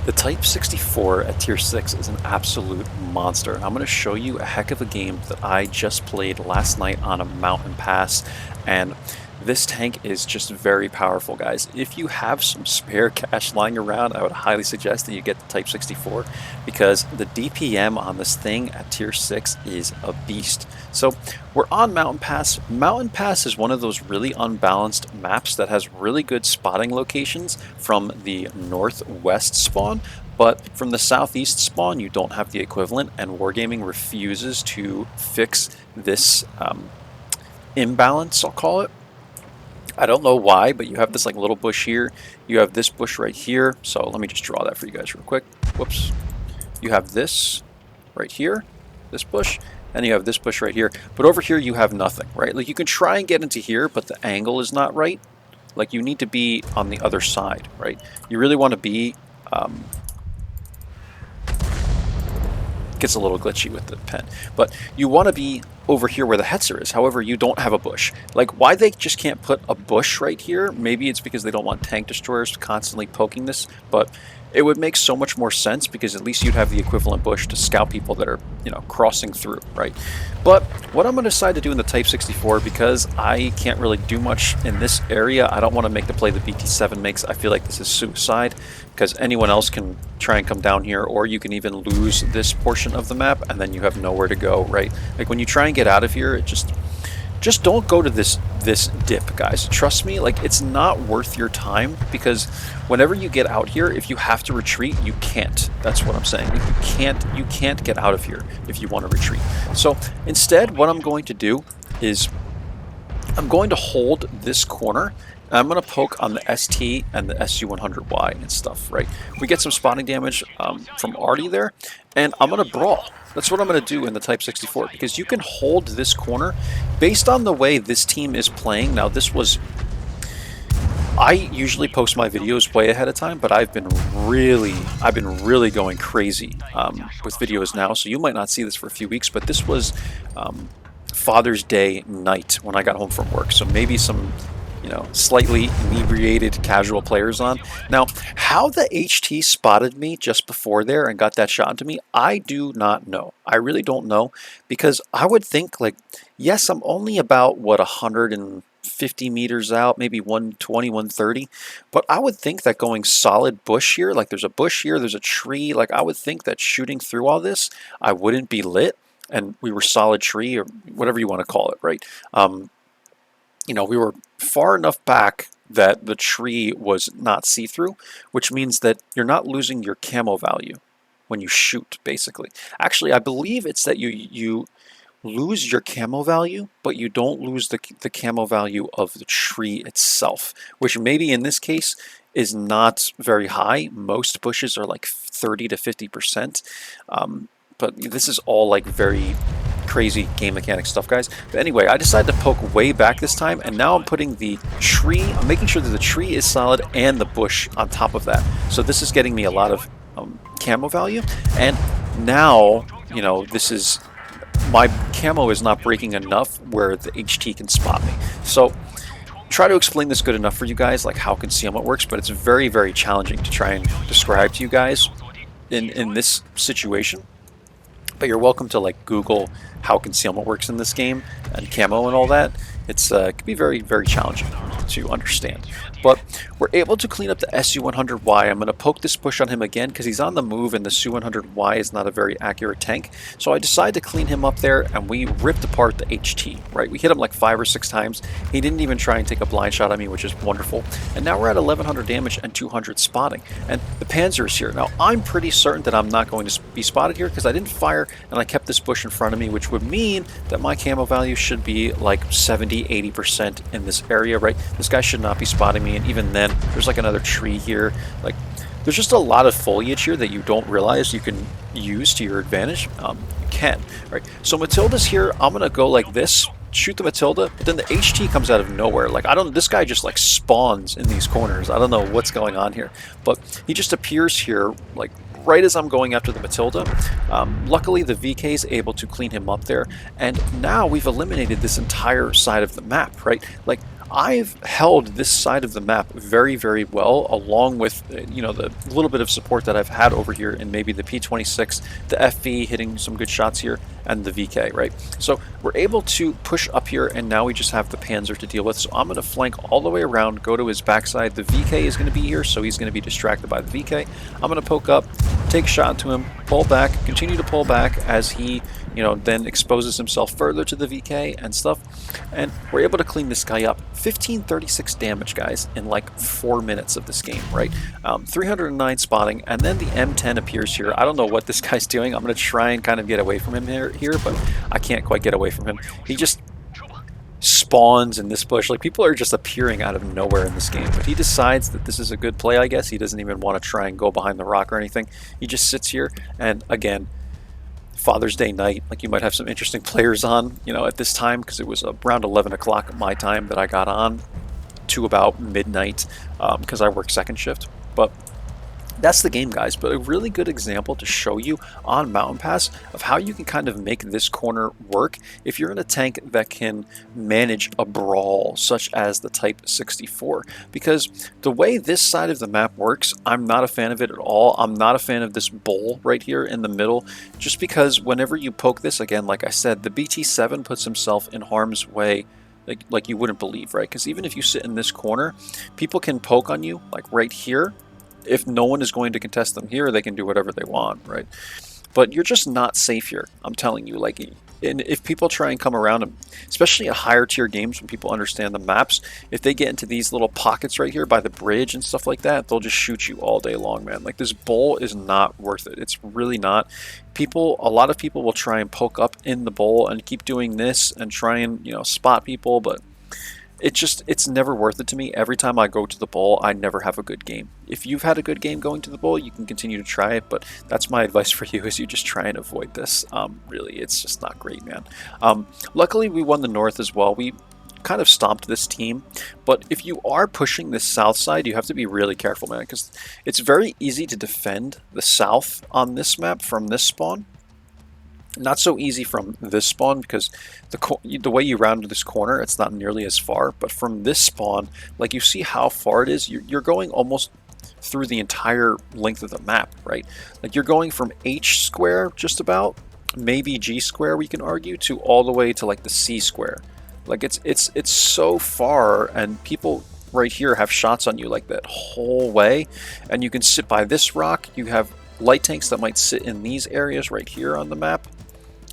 The Type 64 at Tier 6 is an absolute monster. I'm going to show you a heck of a game that I just played last night on a mountain pass, and this tank is just very powerful, guys. If you have some spare cash lying around, I would highly suggest that you get the Type 64 because the DPM on this thing at Tier 6 is a beast. So we're on Mountain Pass. Mountain Pass is one of those really unbalanced maps that has really good spotting locations from the northwest spawn, but from the southeast spawn you don't have the equivalent, and Wargaming refuses to fix this imbalance, I'll call it. I don't know why, but you have this like little bush here. You have this bush right here. So let me just draw that for you guys real quick. Whoops. You have this right here, this bush, and you have this bush right here. But over here you have nothing, right? Like you can try and get into here, but the angle is not right. Like you need to be on the other side, right? You really want to be, gets a little glitchy with the pen, but you want to be over here where the Hetzer is. However, you don't have a bush. Like, why they just can't put a bush right here? Maybe it's because they don't want tank destroyers constantly poking this, but it would make so much more sense because at least you'd have the equivalent bush to scout people that are, you know, crossing through, right? But what I'm going to decide to do in the Type 64, because I can't really do much in this area, I don't want to make the play the BT7 makes. I feel like this is suicide because anyone else can try and come down here, or you can even lose this portion of the map and then you have nowhere to go, right? Like when you try and get out of here, it just don't go to this dip, guys. Trust me, like it's not worth your time, because whenever you get out here, if you have to retreat, you can't. That's what I'm saying. Like you can't get out of here if you want to retreat. So instead, what I'm going to do is I'm going to hold this corner. I'm going to poke on the ST and the SU-100Y and stuff, right? We get some spotting damage from Artie there, and I'm going to brawl. That's what I'm going to do in the Type 64, because you can hold this corner based on the way this team is playing. Now, this was... I usually post my videos way ahead of time, but I've been really going crazy with videos now, so you might not see this for a few weeks, but this was Father's Day night when I got home from work, so maybe some, you know, slightly inebriated casual players on. Now, how the HT spotted me just before there and got that shot into me, I do not know. I really don't know, because I would think, like, yes, I'm only about, what, 150 meters out, maybe 120, 130, but I would think that going solid bush here, like there's a bush here, there's a tree, like I would think that shooting through all this, I wouldn't be lit, and we were solid tree, or whatever you want to call it, right? You know, we were far enough back that the tree was not see-through, which means that you're not losing your camo value when you shoot, basically. Actually, I believe it's that you lose your camo value, but you don't lose the camo value of the tree itself, which maybe in this case is not very high. Most bushes are like 30 to 50%, but this is all like very crazy game mechanic stuff, guys. But anyway, I decided to poke way back this time, and now I'm putting the tree, I'm making sure that the tree is solid and the bush on top of that. So this is getting me a lot of camo value, and now, you know, this is, my camo is not breaking enough where the HT can spot me. So try to explain this good enough for you guys, like how concealment works, but it's very challenging to try and describe to you guys in this situation. But you're welcome to like Google how concealment works in this game and camo and all that. It's it can be very challenging to understand. But we're able to clean up the SU-100Y. I'm going to poke this bush on him again because he's on the move, and the SU-100Y is not a very accurate tank. So I decided to clean him up there, and we ripped apart the HT, right? We hit him like 5 or 6 times. He didn't even try and take a blind shot on me, which is wonderful. And now we're at 1100 damage and 200 spotting. And the Panzer is here. Now, I'm pretty certain that I'm not going to be spotted here because I didn't fire, and I kept this bush in front of me, which would mean that my camo value should be like 70-80% in this area, right? This guy should not be spotting me, and even then, there's like another tree here. Like, there's just a lot of foliage here that you don't realize you can use to your advantage. You can, right? So Matilda's here. I'm gonna go like this, shoot the Matilda, but then the HT comes out of nowhere. Like, this guy just like spawns in these corners. I don't know what's going on here, but he just appears here like right as I'm going after the Matilda. Luckily, the VK is able to clean him up there, and now we've eliminated this entire side of the map, right? Like, I've held this side of the map very, very well, along with the little bit of support that I've had over here in maybe the P26, the FV hitting some good shots here, and the VK, right? So we're able to push up here, and now we just have the Panzer to deal with. So I'm going to flank all the way around, go to his backside. The VK is going to be here, so he's going to be distracted by the VK. I'm going to poke up, take a shot to him, pull back, continue to pull back as he then exposes himself further to the VK and stuff, and we're able to clean this guy up. 1536 damage, guys, in like 4 minutes of this game, right? 309 spotting, and then the M10 appears here. I don't know what this guy's doing. I'm going to try and kind of get away from him here, but I can't quite get away from him. He just spawns in this bush. Like, people are just appearing out of nowhere in this game, but he decides that this is a good play, I guess. He doesn't even want to try and go behind the rock or anything. He just sits here, and again, Father's Day night, like, you might have some interesting players on, at this time, because it was around 11 o'clock my time that I got on to about midnight, because I work second shift. But that's the game, guys. But a really good example to show you on Mountain Pass of how you can kind of make this corner work if you're in a tank that can manage a brawl such as the Type 64. Because the way this side of the map works, I'm not a fan of it at all. I'm not a fan of this bowl right here in the middle, just because whenever you poke this, again, like I said, the BT7 puts himself in harm's way like you wouldn't believe, right? Because even if you sit in this corner, people can poke on you like right here. If no one is going to contest them here, they can do whatever they want, right? But you're just not safe here, I'm telling you. Like, and if people try and come around them, especially at higher tier games when people understand the maps, if they get into these little pockets right here by the bridge and stuff like that, they'll just shoot you all day long, man. Like, this bowl is not worth it. It's really not. A lot of people will try and poke up in the bowl and keep doing this and try and, spot people, but it's never worth it to me. Every time I go to the bowl, I never have a good game. If you've had a good game going to the bowl, you can continue to try it, but that's my advice for you, is you just try and avoid this. Really, it's just not great, man. Luckily, we won the north as well. We kind of stomped this team, but if you are pushing this south side, you have to be really careful, man, because it's very easy to defend the south on this map from this spawn. Not so easy from this spawn, because the way you round this corner, it's not nearly as far. But from this spawn, like, you see how far it is. You're going almost through the entire length of the map, right? Like, you're going from H square, just about, maybe G square, we can argue, to all the way to like the C square. Like, it's so far, and people right here have shots on you like that whole way. And you can sit by this rock. You have light tanks that might sit in these areas right here on the map.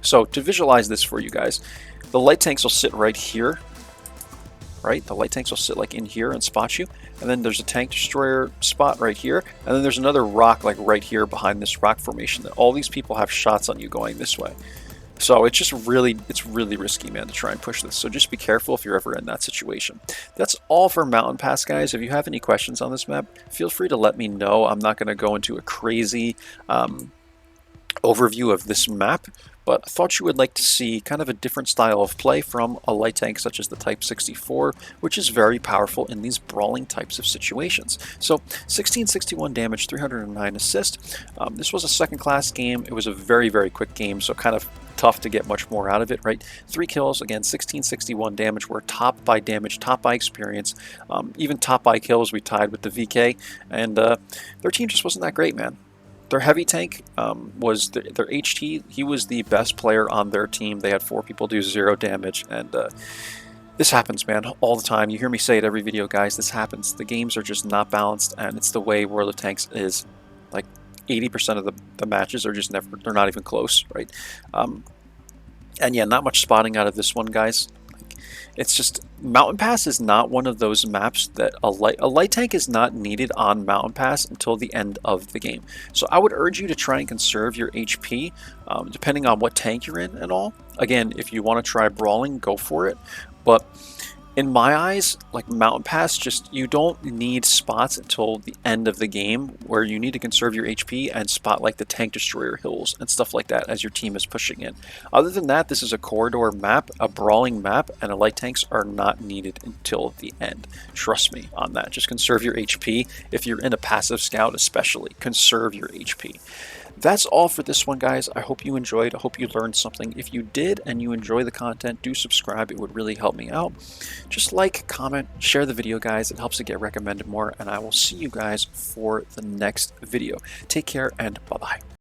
So to visualize this for you guys, the light tanks will sit right here, right? The light tanks will sit like in here and spot you. And then there's a tank destroyer spot right here. And then there's another rock like right here behind this rock formation that all these people have shots on you going this way. So it's really risky, man, to try and push this. So just be careful if you're ever in that situation. That's all for Mountain Pass, guys. If you have any questions on this map, feel free to let me know. I'm not going to go into a crazy overview of this map, but I thought you would like to see kind of a different style of play from a light tank such as the Type 64, which is very powerful in these brawling types of situations. So 1661 damage, 309 assist. This was a second class game. It was a very, very quick game, so kind of tough to get much more out of it, right? 3 kills, again, 1661 damage. We're top by damage, top by experience, even top by kills. We tied with the VK, and their team just wasn't that great, man. Their heavy tank was their HT. He was the best player on their team. They had 4 people do 0 damage, and this happens, man, all the time. You hear me say it every video, guys. This happens. The games are just not balanced, and it's the way World of Tanks is. Like, 80% of the matches are just never, they're not even close, right? And yeah, not much spotting out of this one, guys. It's just, Mountain Pass is not one of those maps that a light tank is not needed on Mountain Pass until the end of the game. So I would urge you to try and conserve your HP, depending on what tank you're in and all. Again, if you want to try Brawling, go for it. But in my eyes, like, Mountain Pass, just, you don't need spots until the end of the game, where you need to conserve your HP and spot like the tank destroyer hills and stuff like that as your team is pushing in. Other than that, this is a corridor map, a brawling map, and light tanks are not needed until the end. Trust me on that. Just conserve your HP. If you're in a passive scout especially, conserve your HP. That's all for this one, guys. I hope you enjoyed. I hope you learned something. If you did and you enjoy the content, do subscribe. It would really help me out. Just like, comment, share the video, guys. It helps it get recommended more, and I will see you guys for the next video. Take care, and bye-bye.